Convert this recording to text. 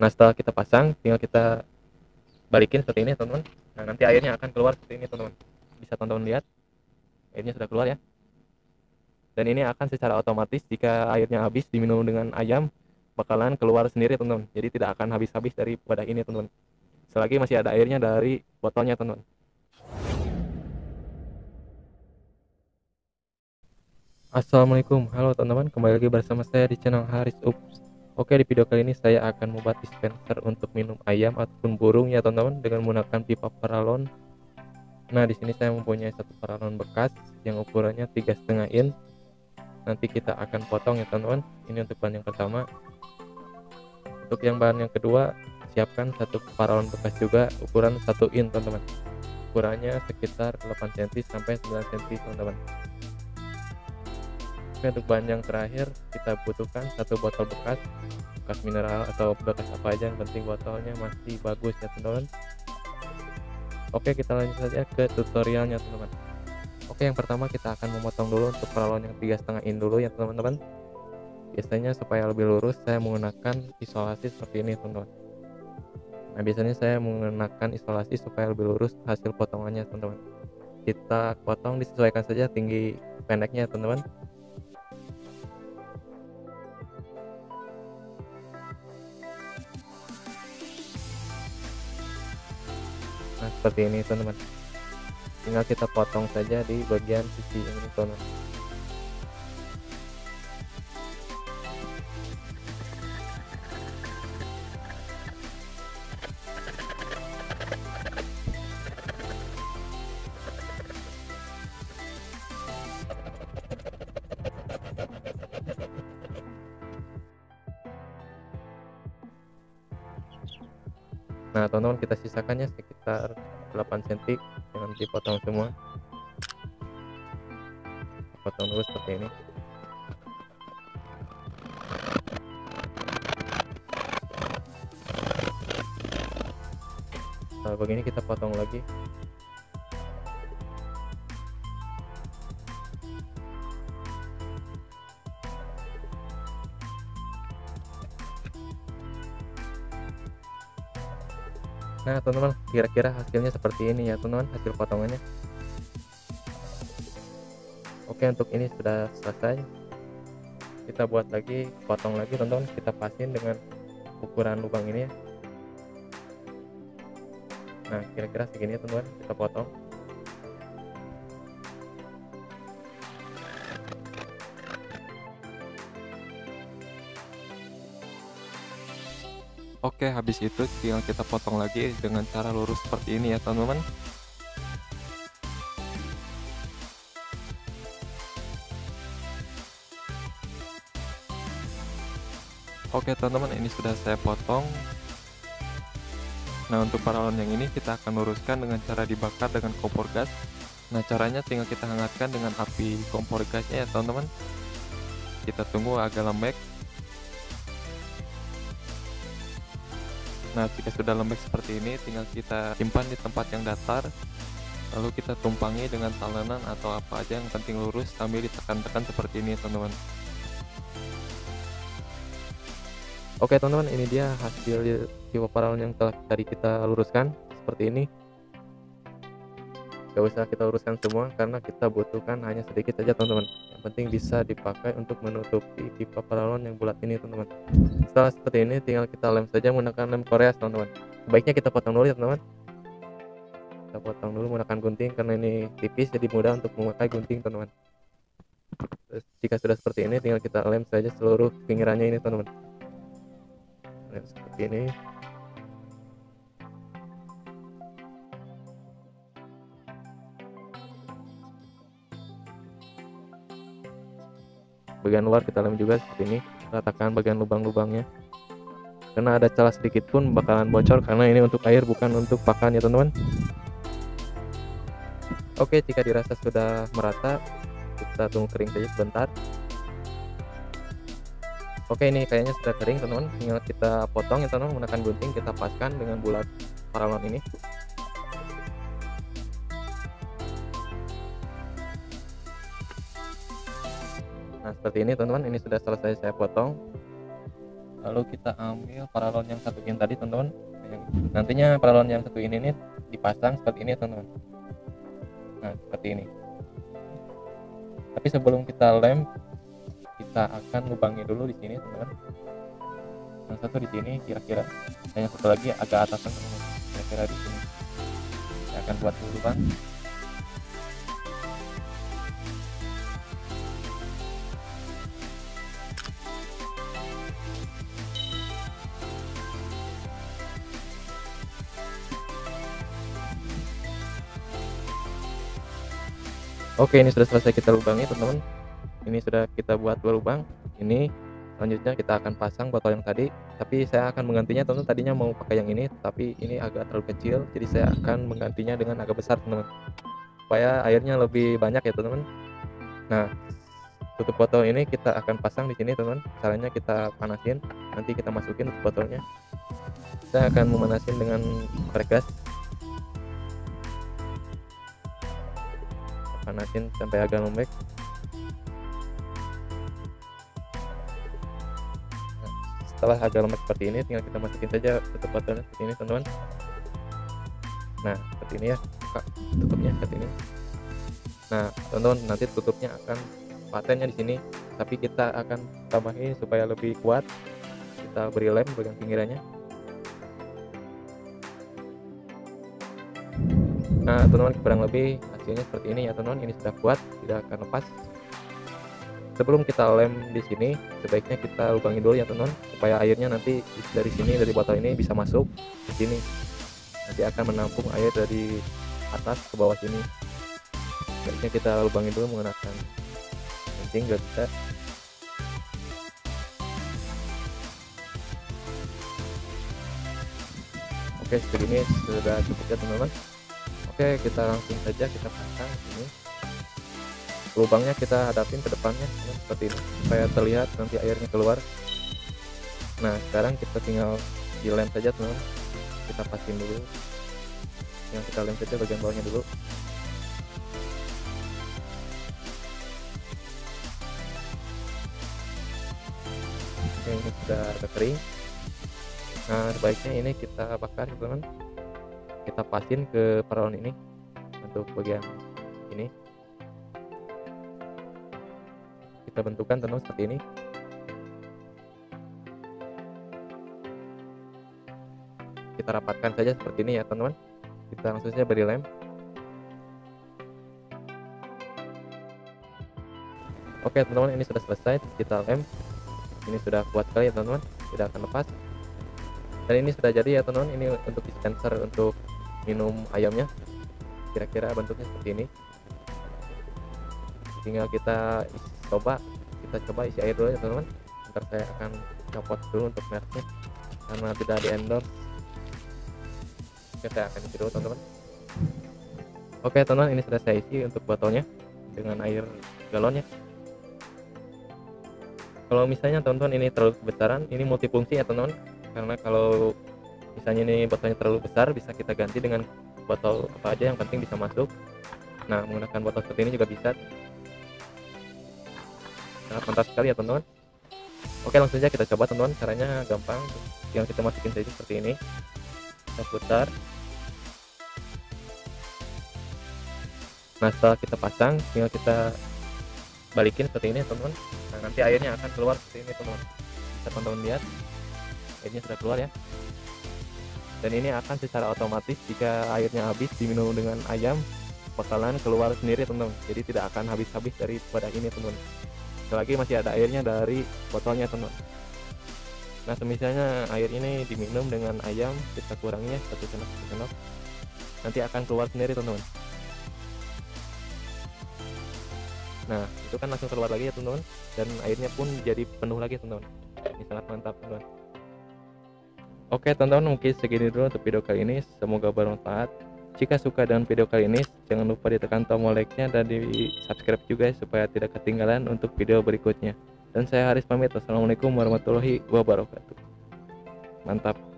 Nah setelah kita pasang, tinggal kita balikin seperti ini teman-teman. Nah nanti airnya akan keluar seperti ini teman-teman. Bisa teman-teman lihat, airnya sudah keluar ya. Dan ini akan secara otomatis jika airnya habis diminum dengan ayam, bakalan keluar sendiri teman-teman. Jadi tidak akan habis-habis dari wadah ini teman-teman, selagi masih ada airnya dari botolnya teman-teman. Assalamualaikum, halo teman-teman, kembali lagi bersama saya di channel Haris Up. Oke, di video kali ini saya akan membuat dispenser untuk minum ayam ataupun burung ya teman-teman, dengan menggunakan pipa paralon. Nah di sini saya mempunyai satu paralon bekas yang ukurannya 3,5 in. Nanti kita akan potong ya teman-teman. Ini untuk bahan yang pertama. Untuk yang bahan yang kedua, siapkan satu paralon bekas juga ukuran 1 in teman-teman. Ukurannya sekitar 8 cm sampai 9 cm teman-teman. Oke, untuk bahan yang terakhir kita butuhkan satu botol bekas mineral atau bekas apa aja, yang penting botolnya masih bagus ya teman-teman. Oke, kita lanjut saja ke tutorialnya teman-teman. Oke, yang pertama kita akan memotong dulu untuk paralon yang 3,5 in dulu ya teman-teman. Biasanya supaya lebih lurus saya menggunakan isolasi seperti ini teman-teman. Nah biasanya saya menggunakan isolasi supaya lebih lurus hasil potongannya teman-teman. Kita potong disesuaikan saja tinggi pendeknya teman-teman. Nah seperti ini teman-teman, tinggal kita potong saja di bagian sisi ini teman-teman. Nah teman-teman, kita sisakannya sekitar 8 cm, jangan dipotong semua, potong dulu seperti ini. Nah begini kita potong lagi. Nah teman-teman, kira-kira hasilnya seperti ini ya teman-teman, hasil potongannya. Oke, untuk ini sudah selesai. Kita buat lagi, potong lagi teman-teman, kita pasin dengan ukuran lubang ini ya. Nah kira-kira segini ya teman-teman, kita potong. Oke, habis itu tinggal kita potong lagi dengan cara lurus seperti ini ya teman-teman. Oke teman-teman, ini sudah saya potong. Nah untuk paralon yang ini kita akan luruskan dengan cara dibakar dengan kompor gas. Nah caranya tinggal kita hangatkan dengan api kompor gasnya ya teman-teman. Kita tunggu agak lembek. Nah jika sudah lembek seperti ini, tinggal kita simpan di tempat yang datar, lalu kita tumpangi dengan talenan atau apa aja, yang penting lurus sambil ditekan-tekan seperti ini teman-teman. Oke teman-teman, ini dia hasil pipa paralon yang telah tadi kita luruskan seperti ini. Gak usah kita luruskan semua karena kita butuhkan hanya sedikit saja teman-teman. Yang penting bisa dipakai untuk menutupi pipa paralon yang bulat ini teman-teman. Setelah seperti ini tinggal kita lem saja menggunakan lem Korea teman-teman. Sebaiknya kita potong dulu ya teman-teman. Kita potong dulu menggunakan gunting karena ini tipis, jadi mudah untuk memakai gunting teman-teman. Terus jika sudah seperti ini tinggal kita lem saja seluruh pinggirannya ini teman-teman. Lem seperti ini. Bagian luar kita lem juga seperti ini, ratakan bagian lubang-lubangnya. Karena ada celah sedikit pun bakalan bocor karena ini untuk air bukan untuk pakan ya teman-teman. Oke, jika dirasa sudah merata, kita tunggu kering saja sebentar. Oke, ini kayaknya sudah kering teman-teman, tinggal kita potong ya teman-teman menggunakan gunting, kita paskan dengan bulat paralon ini. Nah seperti ini teman-teman, ini sudah selesai saya potong. Lalu kita ambil paralon yang satu ini tadi teman-teman. Nantinya paralon yang satu ini nih dipasang seperti ini teman-teman. Nah seperti ini. Tapi sebelum kita lem, kita akan lubangi dulu di sini teman-teman. Yang satu di sini kira-kira, dan yang satu lagi agak atasan teman-teman. Kira-kira di sini. Saya akan buat dulu lubang. Oke, ini sudah selesai kita lubangi teman-teman. Ini sudah kita buat 2 lubang. Ini selanjutnya kita akan pasang botol yang tadi, tapi saya akan menggantinya teman-teman. Tadinya mau pakai yang ini, tapi ini agak terlalu kecil, jadi saya akan menggantinya dengan agak besar teman-teman, supaya airnya lebih banyak ya teman-teman. Nah, tutup botol ini kita akan pasang di sini teman-teman. Caranya kita panasin, nanti kita masukin tutup botolnya. Saya akan memanasin dengan korek gas. Panasin sampai agak lembek. Nah, setelah agak lembek seperti ini, tinggal kita masukin saja tutup botolnya seperti ini teman-teman. Nah seperti ini ya, tutupnya seperti ini. Nah teman-teman, nanti tutupnya akan patennya di sini, tapi kita akan tambahin supaya lebih kuat. Kita beri lem bagian pinggirannya. Nah teman-teman, kurang lebih hasilnya seperti ini ya teman-teman. Ini sudah kuat, tidak akan lepas. Sebelum kita lem di sini, sebaiknya kita lubangi dulu ya teman-teman, supaya airnya nanti dari sini, dari botol ini bisa masuk ke sini. Nanti akan menampung air dari atas ke bawah sini. Sebaiknya kita lubangi dulu menggunakan kencing biar bisa. Oke, segini sudah cukup ya teman-teman. Oke, kita langsung saja kita pasang ini. Lubangnya kita hadapin ke depannya seperti ini supaya terlihat nanti airnya keluar. Nah sekarang kita tinggal dilem saja teman-teman. Kita pasin dulu, yang kita lem saja bagian bawahnya dulu. Oke, ini sudah agak kering. Nah sebaiknya ini kita bakar teman-teman. Kita pasin ke paralon ini untuk bagian ini. Kita bentukkan teman-teman seperti ini. Kita rapatkan saja seperti ini ya teman-teman. Kita langsung saja beri lem. Oke teman-teman, ini sudah selesai kita lem. Ini sudah kuat sekali ya teman-teman, tidak akan lepas. Dan ini sudah jadi ya teman-teman. Ini untuk dispenser untuk minum ayamnya. Kira-kira bentuknya seperti ini. Tinggal kita coba isi air dulu ya teman-teman. Ntar saya akan copot dulu untuk mereknya karena tidak di endorse. Oke, saya akan isi dulu teman-teman. Oke teman-teman, ini sudah saya isi untuk botolnya dengan air galonnya. Kalau misalnya teman-teman ini terlalu kebesaran, ini multifungsi ya teman-teman, karena kalau misalnya ini botolnya terlalu besar, bisa kita ganti dengan botol apa aja yang penting bisa masuk. Nah menggunakan botol seperti ini juga bisa. Sangat mantap sekali ya teman-teman. Oke, langsung saja kita coba teman-teman. Caranya gampang, tinggal kita masukin saja seperti ini. Kita putar. Nah setelah kita pasang, tinggal kita balikin seperti ini teman-teman. Nah nanti airnya akan keluar seperti ini teman-teman. Bisa teman-teman lihat, airnya sudah keluar ya. Dan ini akan secara otomatis jika airnya habis diminum dengan ayam, bakalan keluar sendiri teman-teman. Jadi tidak akan habis-habis daripada ini teman-teman. Selagi masih ada airnya dari botolnya teman-teman. Nah semisalnya air ini diminum dengan ayam, kita kuranginya 1 sendok, nanti akan keluar sendiri teman-teman. Nah itu kan langsung keluar lagi ya teman-teman, dan airnya pun jadi penuh lagi teman-teman. Ini sangat mantap teman-teman. Oke teman-teman, mungkin segini dulu untuk video kali ini, semoga bermanfaat. Jika suka dengan video kali ini, jangan lupa ditekan tombol like-nya dan di subscribe juga supaya tidak ketinggalan untuk video berikutnya. Dan saya Haris pamit. Wassalamualaikum warahmatullahi wabarakatuh. Mantap.